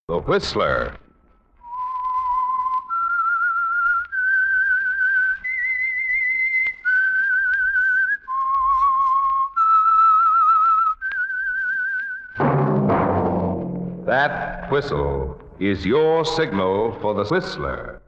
The Whistler. That whistle is your signal for the Whistler.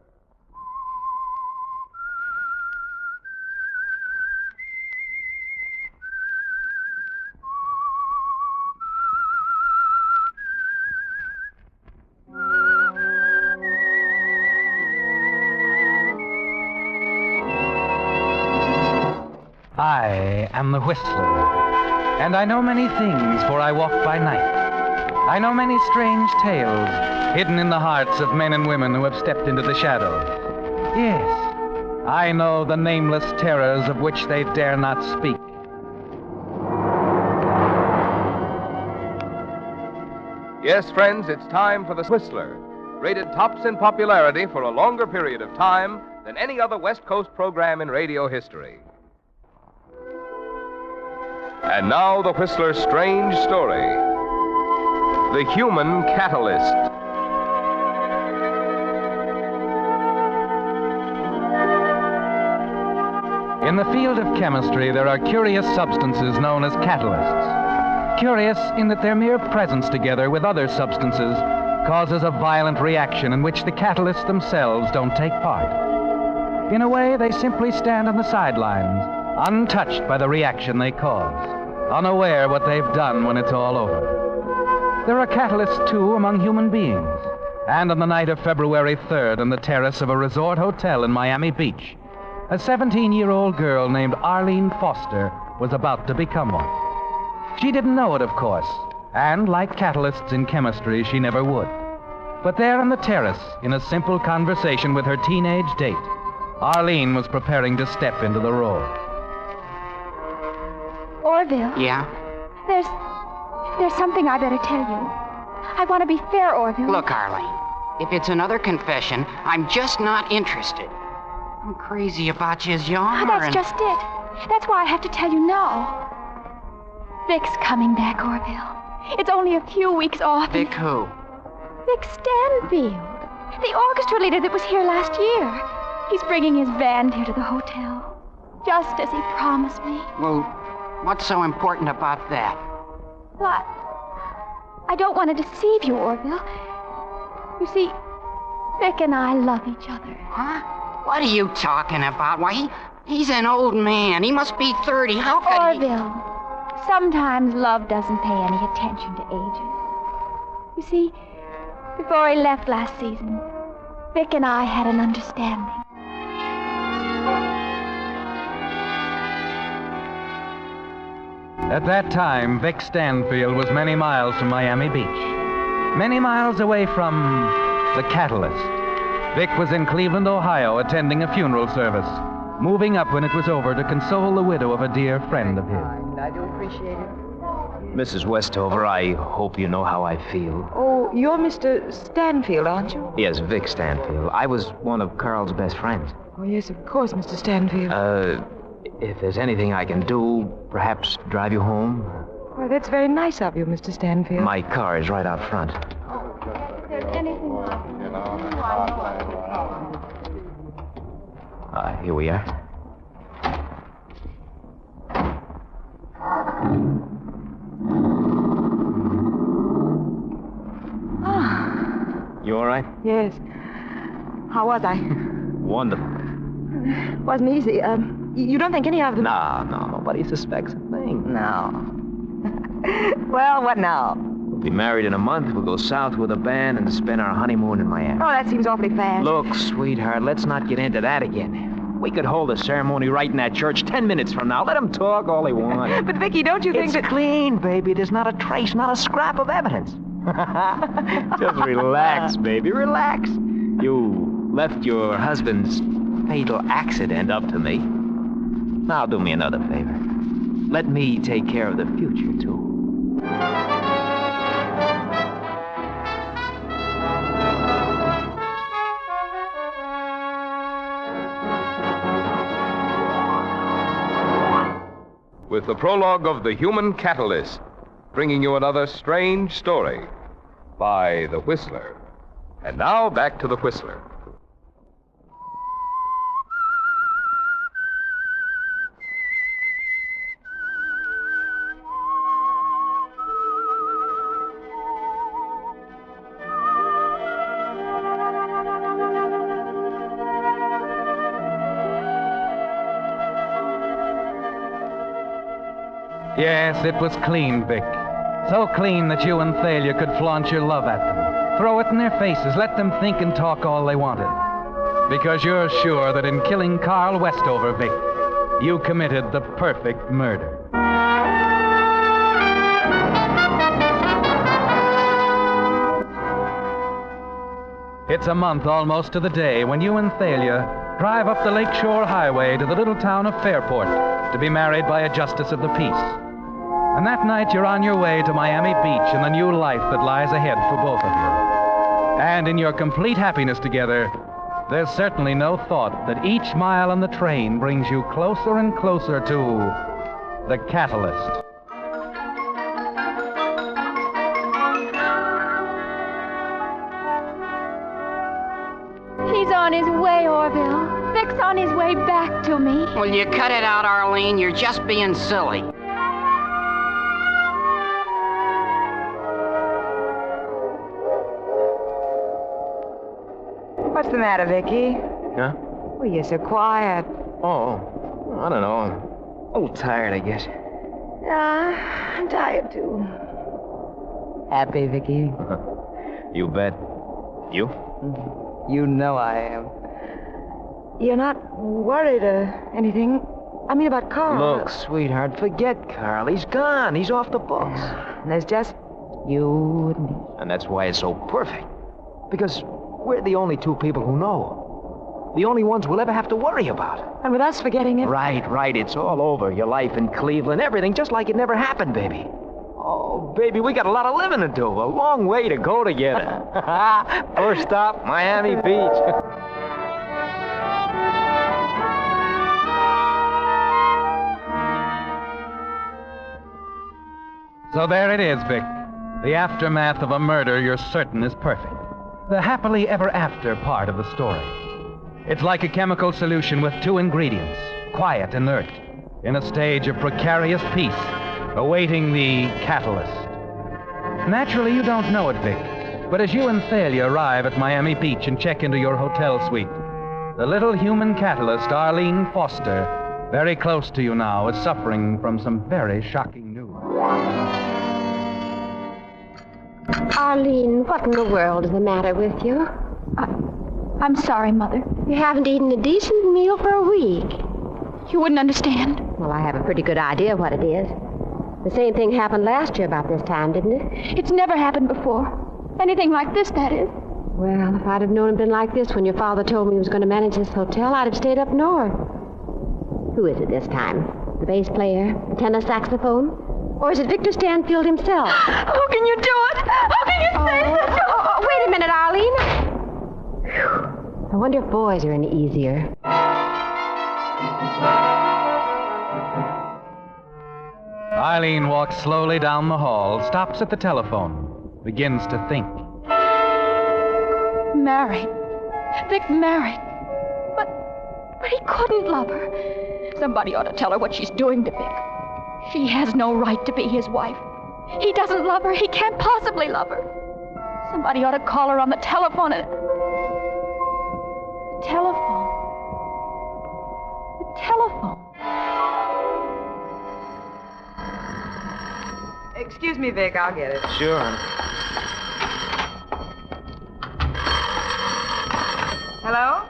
I am the Whistler, and I know many things, for I walk by night. I know many strange tales hidden in the hearts of men and women who have stepped into the shadows. Yes, I know the nameless terrors of which they dare not speak. Yes, friends, it's time for the Whistler, rated tops in popularity for a longer period of time than any other West Coast program in radio history. And now, the Whistler's strange story, The Human Catalyst. In the field of chemistry, there are curious substances known as catalysts. Curious in that their mere presence together with other substances causes a violent reaction in which the catalysts themselves don't take part. In a way, they simply stand on the sidelines, untouched by the reaction they cause, unaware what they've done when it's all over. There are catalysts, too, among human beings. And on the night of February 3rd, on the terrace of a resort hotel in Miami Beach, a 17-year-old girl named Arlene Foster was about to become one. She didn't know it, of course, and like catalysts in chemistry, she never would. But there on the terrace, in a simple conversation with her teenage date, Arlene was preparing to step into the role. Orville. Yeah? There's something I better tell you. I want to be fair, Orville. Look, Arlene, if it's another confession, I'm just not interested. I'm crazy about you as you are. That's just it. That's why I have to tell you now. Vic's coming back, Orville. It's only a few weeks off. Vic who? Vic Stanfield. The orchestra leader that was here last year. He's bringing his band here to the hotel. Just as he promised me. Well, what's so important about that? But I don't want to deceive you, Orville. You see, Vic and I love each other. Huh? What are you talking about? Why, he's an old man. He must be 30. How could Orville, sometimes love doesn't pay any attention to ages. You see, before he left last season, Vic and I had an understanding. At that time, Vic Stanfield was many miles from Miami Beach. Many miles away from the catalyst. Vic was in Cleveland, Ohio, attending a funeral service, moving up when it was over to console the widow of a dear friend of his. I do appreciate it. Mrs. Westover, I hope you know how I feel. Oh, you're Mr. Stanfield, aren't you? Yes, Vic Stanfield. I was one of Carl's best friends. Oh, yes, of course, Mr. Stanfield. If there's anything I can do, perhaps drive you home? Well, that's very nice of you, Mr. Stanfield. My car is right out front. If there's anything Here we are. You all right? Yes. How was I? Wonderful. Wasn't easy. You don't think any of them... No, nobody suspects a thing. No. Well, what now? We'll be married in a month. We'll go south with a band and spend our honeymoon in Miami. Oh, that seems awfully fast. Look, sweetheart, let's not get into that again. We could hold a ceremony right in that church 10 minutes from now. Let them talk all they want. But, Vicky, don't you think It's that... clean, baby. There's not a trace, not a scrap of evidence. Just relax, baby, relax. You left your husband's fatal accident up to me. Now do me another favor. Let me take care of the future, too. With the prologue of The Human Catalyst, bringing you another strange story. by The Whistler. And now back to The Whistler. Yes, it was clean, Vic. So clean that you and Thalia could flaunt your love at them. Throw it in their faces, let them think and talk all they wanted. Because you're sure that in killing Carl Westover, Vic, you committed the perfect murder. It's a month almost to the day when you and Thalia drive up the Lakeshore Highway to the little town of Fairport to be married by a justice of the peace. And that night you're on your way to Miami Beach and the new life that lies ahead for both of you. And in your complete happiness together, there's certainly no thought that each mile on the train brings you closer and closer to the catalyst. He's on his way, Orville. Vic's on his way back to me. Will you cut it out, Arlene? You're just being silly. What's the matter, Vicky? Huh? Oh, you're so quiet. Oh, I don't know. I'm a little tired, I guess. Yeah, I'm tired, too. Happy, Vicky? You bet. You? You know I am. You're not worried or anything? I mean about Carl. Look, sweetheart, forget Carl. He's gone. He's off the books. There's just you and me. And that's why it's so perfect. Because we're the only two people who know. The only ones we'll ever have to worry about. And with us forgetting it? Right. It's all over. Your life in Cleveland, everything, just like it never happened, baby. Oh, baby, we got a lot of living to do. A long way to go together. First stop, Miami Beach. So there it is, Vic. The aftermath of a murder you're certain is perfect. The happily ever after part of the story. It's like a chemical solution with two ingredients, quiet, inert, in a stage of precarious peace, awaiting the catalyst. Naturally, you don't know it, Vic, but as you and Thalia arrive at Miami Beach and check into your hotel suite, the little human catalyst, Arlene Foster, very close to you now, is suffering from some very shocking news. Arlene, what in the world is the matter with you? I'm sorry, Mother. You haven't eaten a decent meal for a week. You wouldn't understand. Well, I have a pretty good idea what it is. The same thing happened last year about this time, didn't it? It's never happened before. Anything like this, that is. Well, if I'd have known it'd been like this when your father told me he was going to manage this hotel, I'd have stayed up north. Who is it this time? The bass player? The tenor saxophone? Or is it Victor Stanfield himself? How can you do it? How can you say this? Wait a minute, Arlene. Whew. I wonder if boys are any easier. Eileen walks slowly down the hall, stops at the telephone, begins to think. Married. Vic married. But he couldn't love her. Somebody ought to tell her what she's doing to Vic. She has no right to be his wife. He doesn't love her. He can't possibly love her. Somebody ought to call her on the telephone and... The telephone. The telephone. Excuse me, Vic, I'll get it. Sure. Hello?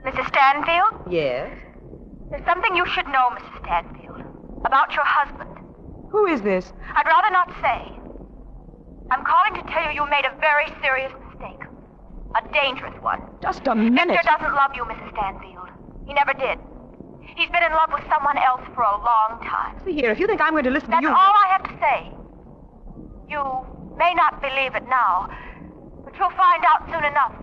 Mrs. Stanfield? Yes. There's something you should know, Mrs. Stanfield, about your husband. Who is this? I'd rather not say. I'm calling to tell you you made a very serious mistake. A dangerous one. Just a minute. Victor doesn't love you, Mrs. Stanfield. He never did. He's been in love with someone else for a long time. See here, if you think I'm going to listen That's to you... all I have to say. You may not believe it now, but you'll find out soon enough.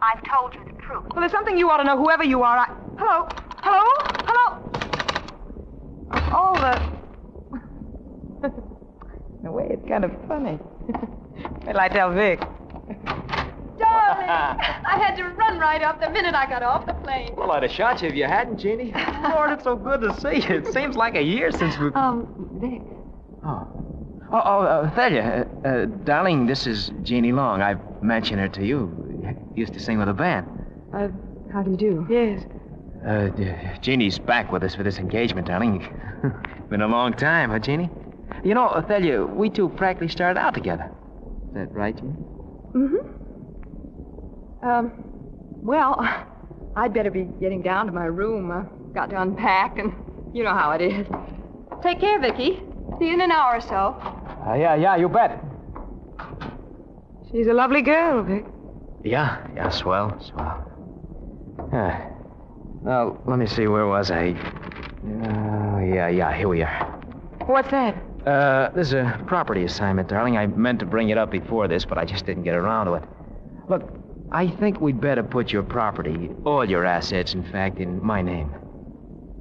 I've told you the truth. Well, there's something you ought to know, whoever you are. Hello? Hello? Hello? All the... In a way, it's kind of funny. Wait till I tell Vic. Darling, I had to run right up the minute I got off the plane. Well, I'd have shot you if you hadn't, Jeannie. Lord, it's so good to see you. It seems like a year since we... Vic. Thalia, darling, this is Jeannie Long. I've mentioned her to you. Used to sing with a band. How do you do? Yes. Jeannie's back with us for this engagement, darling. Been a long time, huh, Jeannie? You know, Thalia, we two practically started out together. Is that right, Jeannie? Mm-hmm. Well, I'd better be getting down to my room. I've got to unpack, and you know how it is. Take care, Vicky. See you in an hour or so. Yeah, you bet. She's a lovely girl, Vic. Yeah, swell. Now, let me see, where was I? Yeah, here we are. What's that? This is a property assignment, darling. I meant to bring it up before this, but I just didn't get around to it. Look, I think we'd better put your property, all your assets, in fact, in my name.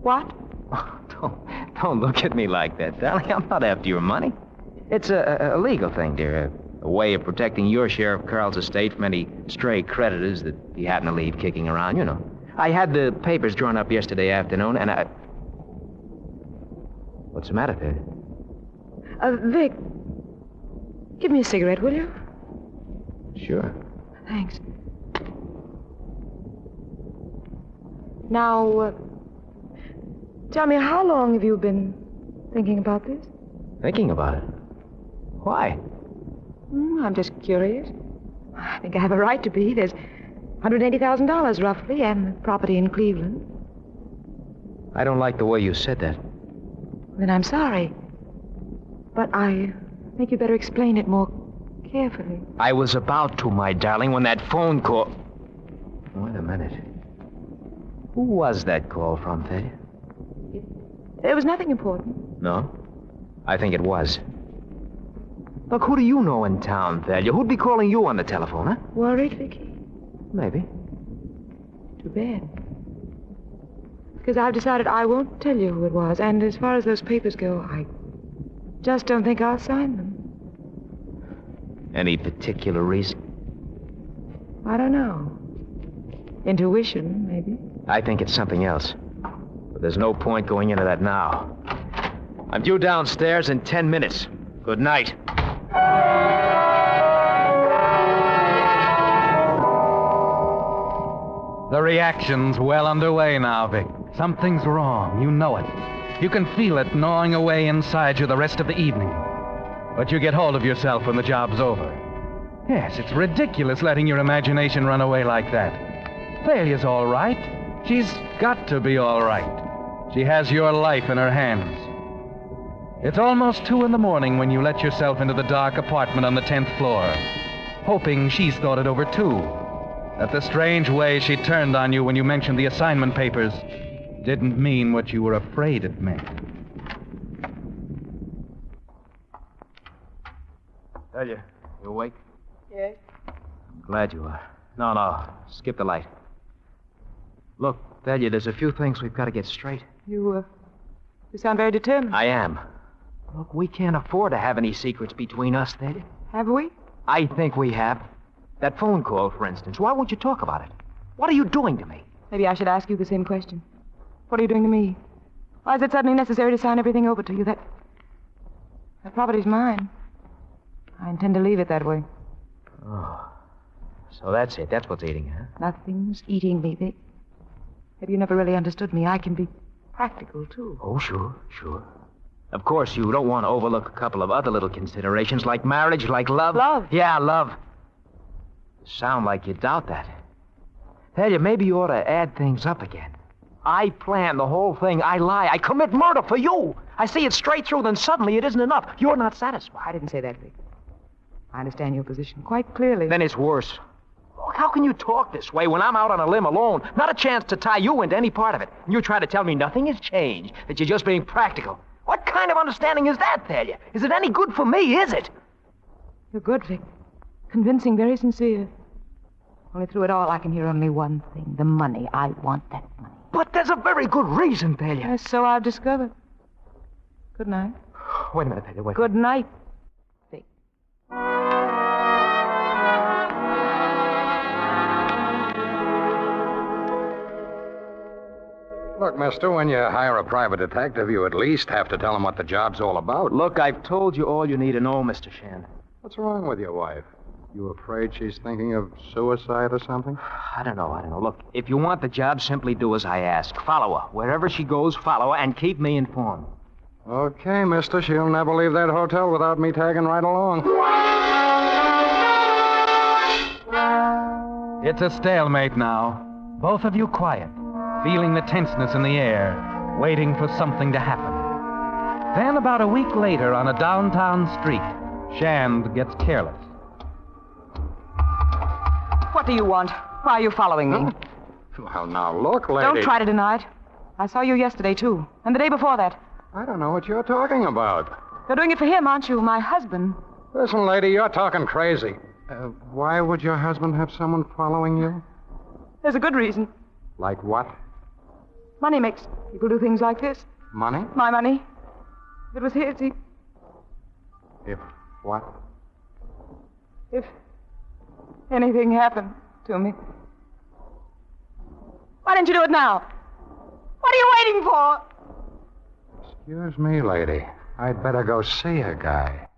What? Oh, don't look at me like that, darling. I'm not after your money. It's a legal thing, dear. A way of protecting your share of Carl's estate from any stray creditors that he happened to leave kicking around, you know. I had the papers drawn up yesterday afternoon, and I... What's the matter, there? Vic, give me a cigarette, will you? Sure. Thanks. Now, tell me, how long have you been thinking about this? Thinking about it? Why? I'm just curious. I think I have a right to be. There's $180,000 roughly, and the property in Cleveland. I don't like the way you said that. Then I'm sorry. But I think you better explain it more carefully. I was about to, my darling, when that phone call... Wait a minute. Who was that call from, Thalia? It was nothing important. No? I think it was. Look, who do you know in town, Thalia? Who'd be calling you on the telephone, huh? Worried, Vicky? Maybe. Too bad. Because I've decided I won't tell you who it was. And as far as those papers go, I just don't think I'll sign them. Any particular reason? I don't know. Intuition, maybe. I think it's something else. But there's no point going into that now. I'm due downstairs in 10 minutes. Good night. The reaction's well underway now, Vic. Something's wrong. You know it. You can feel it gnawing away inside you the rest of the evening. But you get hold of yourself when the job's over. Yes, it's ridiculous letting your imagination run away like that. Thalia's all right. She's got to be all right. She has your life in her hands. It's almost 2 a.m. when you let yourself into the dark apartment on the 10th floor, hoping she's thought it over too. That the strange way she turned on you when you mentioned the assignment papers didn't mean what you were afraid it meant. Thalia, you awake? Yes. I'm glad you are. No, skip the light. Look, Thalia, there's a few things we've got to get straight. You sound very determined. I am. Look, we can't afford to have any secrets between us, Thalia. Have we? I think we have. That phone call, for instance. Why won't you talk about it? What are you doing to me? Maybe I should ask you the same question. What are you doing to me? Why is it suddenly necessary to sign everything over to you? That property's mine. I intend to leave it that way. Oh. So that's it. That's what's eating, huh? Nothing's eating me, Vic. Maybe you never really understood me. I can be practical, too. Oh, sure. Of course, you don't want to overlook a couple of other little considerations, like marriage, like love. Love? Yeah, love. Sound like you doubt that. Thalia, maybe you ought to add things up again. I planned the whole thing. I lie. I commit murder for you. I see it straight through, then suddenly it isn't enough. You're not satisfied. I didn't say that, Vic. I understand your position quite clearly. Then it's worse. Look, how can you talk this way when I'm out on a limb alone? Not a chance to tie you into any part of it. And you try to tell me nothing has changed, that you're just being practical. What kind of understanding is that, Thalia? Is it any good for me, is it? You're good, Vic. Convincing, very sincere. Only through it all, I can hear only one thing. The money. I want that money. But there's a very good reason, Thalia. Yes, so I've discovered. Good night. Wait a minute, Thalia, wait. Good night, Vic. Look, mister, when you hire a private detective, you at least have to tell him what the job's all about. Look, I've told you all you need to know, Mr. Shan. What's wrong with your wife? You afraid she's thinking of suicide or something? I don't know. Look, if you want the job, simply do as I ask. Follow her. Wherever she goes, follow her, and keep me informed. Okay, mister. She'll never leave that hotel without me tagging right along. It's a stalemate now. Both of you quiet, feeling the tenseness in the air, waiting for something to happen. Then, about a week later, on a downtown street, Shand gets careless. What do you want? Why are you following me? Well, now, look, lady. Don't try to deny it. I saw you yesterday, too. And the day before that. I don't know what you're talking about. You're doing it for him, aren't you? My husband. Listen, lady, you're talking crazy. Why would your husband have someone following you? There's a good reason. Like what? Money makes people do things like this. Money? My money. If it was his, he... If what? If anything happened to me. Why didn't you do it now? What are you waiting for? Excuse me, lady. I'd better go see a guy.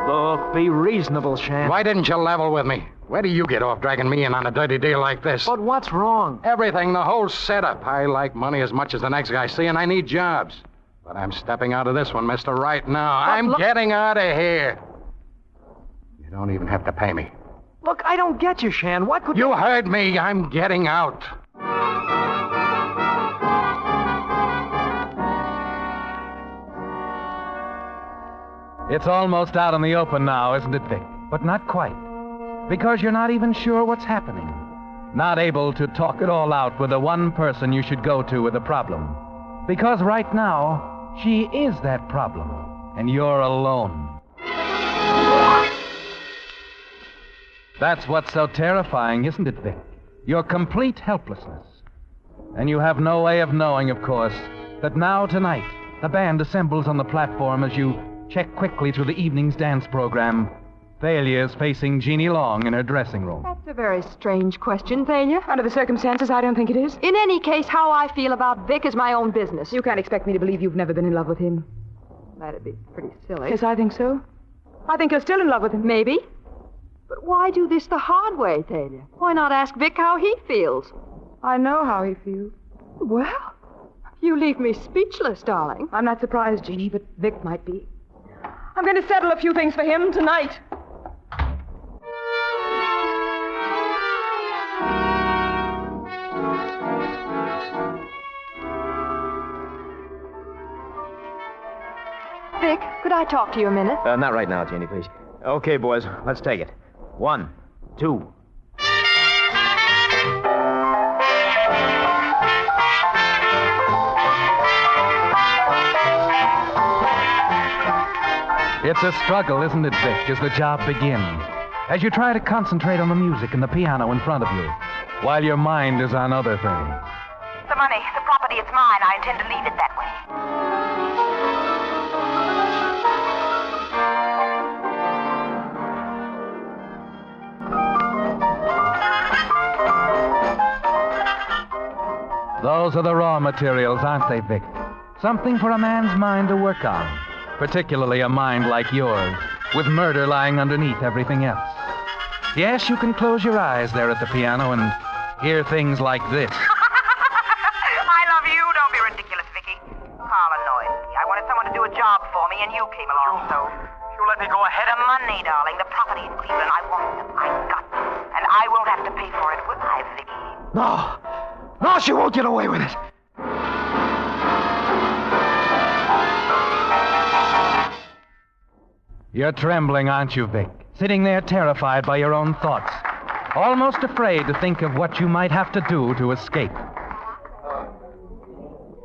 Look, be reasonable, Shan. Why didn't you level with me? Where do you get off dragging me in on a dirty deal like this? But what's wrong? Everything, the whole setup. I like money as much as the next guy, see, and I need jobs. But I'm stepping out of this one, mister, right now. I'm getting out of here. You don't even have to pay me. Look, I don't get you, Shan. What could you... You heard me. I'm getting out. It's almost out in the open now, isn't it, Vic? But not quite. Because you're not even sure what's happening. Not able to talk it all out with the one person you should go to with a problem. Because right now, she is that problem, and you're alone. That's what's so terrifying, isn't it, Vic? Your complete helplessness. And you have no way of knowing, of course, that now tonight, the band assembles on the platform as you check quickly through the evening's dance program. Thalia's facing Jeannie Long in her dressing room. That's a very strange question, Thalia. Under the circumstances, I don't think it is. In any case, how I feel about Vic is my own business. You can't expect me to believe you've never been in love with him. That'd be pretty silly. Yes, I think so. I think you're still in love with him. Maybe. But why do this the hard way, Thalia? Why not ask Vic how he feels? I know how he feels. Well, you leave me speechless, darling. I'm not surprised, Jeannie, but Vic might be. I'm going to settle a few things for him tonight. Vic, could I talk to you a minute? Not right now, Jeannie, please. Okay, boys, let's take it. 1, 2. It's a struggle, isn't it, Vic, as the job begins? As you try to concentrate on the music and the piano in front of you, while your mind is on other things. The money, the property, it's mine. I intend to leave it that way. Those are the raw materials, aren't they, Vic? Something for a man's mind to work on. Particularly a mind like yours, with murder lying underneath everything else. Yes, you can close your eyes there at the piano and hear things like this. I love you. Don't be ridiculous, Vicky. Carl annoyed me. I wanted someone to do a job for me, and you came along, so... You let me go ahead The money, darling. The property in Cleveland. I want them. I've got them. And I won't have to pay for it, will I, Vicky? No. No, she won't get away with it. You're trembling, aren't you, Vic? Sitting there terrified by your own thoughts. Almost afraid to think of what you might have to do to escape.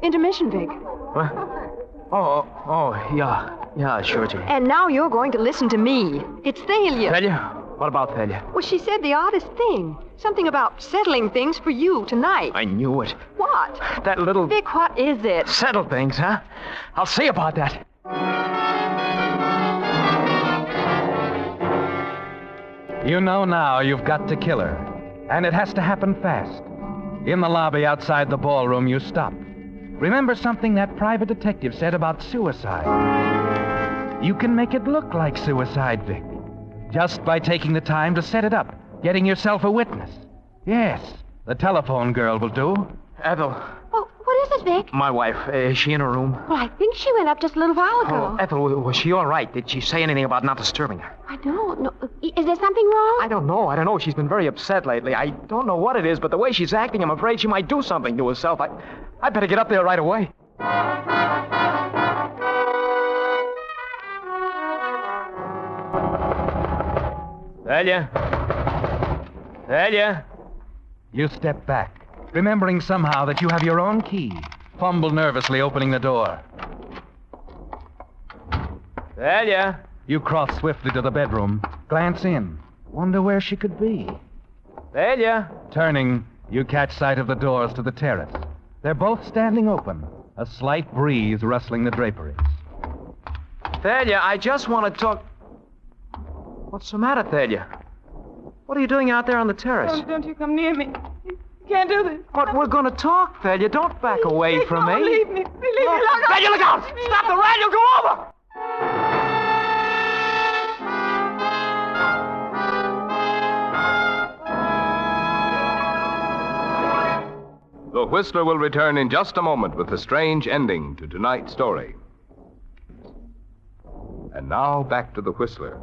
Intermission, Vic. What? Yeah, sure, Jeannie. And now you're going to listen to me. It's Thalia. Thalia? What about Thalia? Well, she said the oddest thing. Something about settling things for you tonight. I knew it. What? That little... Vic, what is it? Settle things, huh? I'll see about that. You know now you've got to kill her. And it has to happen fast. In the lobby outside the ballroom, you stop. Remember something that private detective said about suicide. You can make it look like suicide, Vic. Just by taking the time to set it up, getting yourself a witness. Yes, the telephone girl will do. Ethel, Oh, what is it, Vic? my wife, is she in her room? Well, I think she went up just a little while ago. Oh, Ethel, was she all right? Did she say anything about not disturbing her? I don't know. Is there something wrong? I don't know. She's been very upset lately. I don't know what it is, but the way she's acting, I'm afraid she might do something to herself. I better get up there right away. Thalia? You step back, remembering somehow that you have your own key. Fumble nervously, opening the door. Thalia? You cross swiftly to the bedroom, glance in, wonder where she could be. Thalia? Turning, you catch sight of the doors to the terrace. They're both standing open, a slight breeze rustling the draperies. Thalia, I just want to talk... What's the matter, Thalia? What are you doing out there on the terrace? Don't you come near me. You can't do this. But we're going to talk, Thalia. Don't back away from me. Leave me. Leave me. Look out. Thalia, look out! Stop the rat, you'll go over! The Whistler will return in just a moment with the strange ending to tonight's story. And now, back to the Whistler.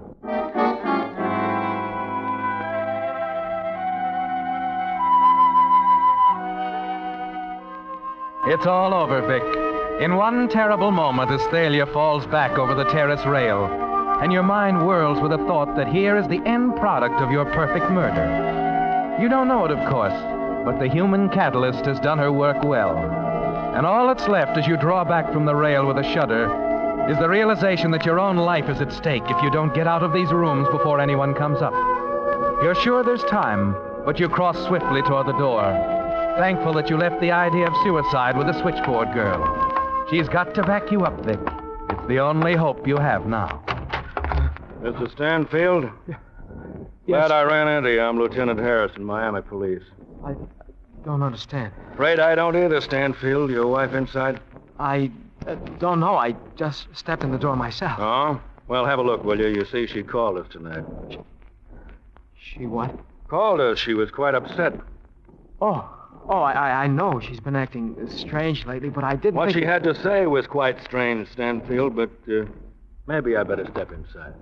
It's all over, Vic. In one terrible moment, as Thalia falls back over the terrace rail, and your mind whirls with the thought that here is the end product of your perfect murder. You don't know it, of course, but the human catalyst has done her work well. And all that's left as you draw back from the rail with a shudder is the realization that your own life is at stake if you don't get out of these rooms before anyone comes up. You're sure there's time, but you cross swiftly toward the door, thankful that you left the idea of suicide with the switchboard girl. She's got to back you up, Vic. It's the only hope you have now. Mr. Stanfield? Glad I ran into you. I'm Lieutenant Harrison, Miami Police. I don't understand. Afraid I don't either, Stanfield. Your wife inside? I don't know. I just stepped in the door myself. Oh? Well, have a look, will you? You see, she called us tonight. She what? Called us. She was quite upset. Oh, I know she's been acting strange lately, but I didn't What think... she had to say was quite strange, Stanfield, but maybe I better step inside.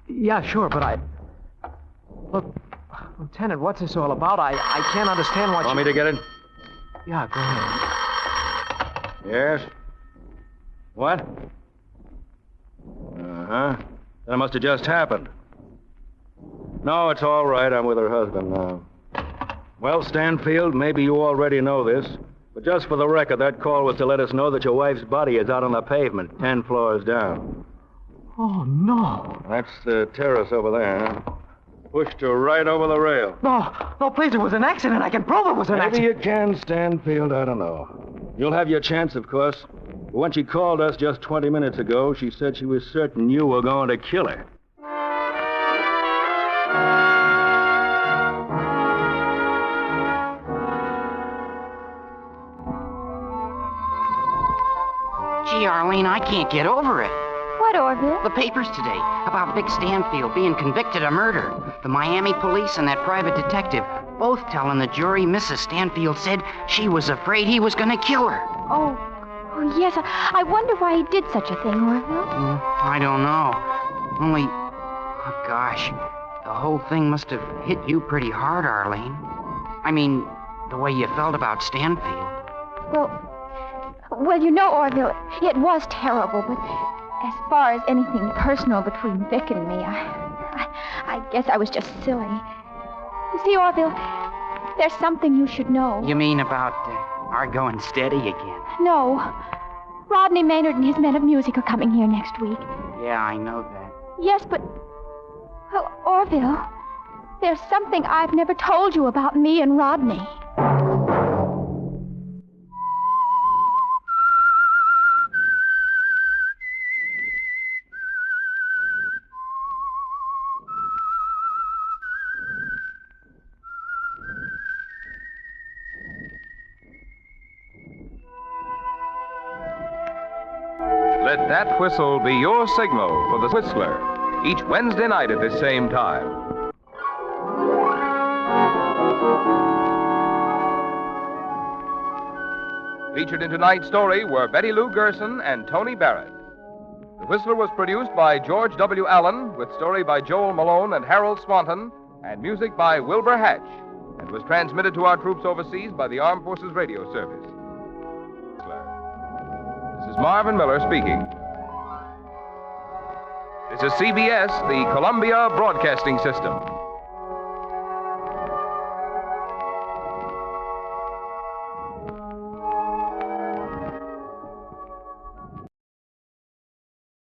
Yeah, sure, but I... Look, Lieutenant, what's this all about? I can't understand what Want me to get it? Yeah, go ahead. Yes? What? Uh-huh. That must have just happened. No, it's all right. I'm with her husband now. Well, Stanfield, maybe you already know this, but just for the record, that call was to let us know that your wife's body is out on the pavement, 10 floors down. Oh, no. That's the terrace over there, huh? Pushed her right over the rail. No, please, it was an accident. I can prove it was an Maybe accident. you can, Stanfield. I don't know. You'll have your chance, of course. But when she called us just 20 minutes ago, she said she was certain you were going to kill her. Gee, Arlene, I can't get over it. What, Orville? The papers today about Vic Stanfield being convicted of murder. The Miami police and that private detective both telling the jury Mrs. Stanfield said she was afraid he was going to kill her. Oh, yes. I wonder why he did such a thing, Orville. I don't know. Only, oh, gosh, the whole thing must have hit you pretty hard, Arlene. I mean, the way you felt about Stanfield. Well, you know, Orville, it was terrible, but as far as anything personal between Vic and me, I guess I was just silly. You see, Orville, there's something you should know. You mean about our going steady again? No. Rodney Maynard and his men of music are coming here next week. Yeah, I know that. Yes, but... Well, Orville, there's something I've never told you about me and Rodney. Let that whistle be your signal for the Whistler, each Wednesday night at this same time. Featured in tonight's story were Betty Lou Gerson and Tony Barrett. The Whistler was produced by George W. Allen, with story by Joel Malone and Harold Swanton, and music by Wilbur Hatch, and was transmitted to our troops overseas by the Armed Forces Radio Service. This is Marvin Miller speaking. This is CBS, the Columbia Broadcasting System.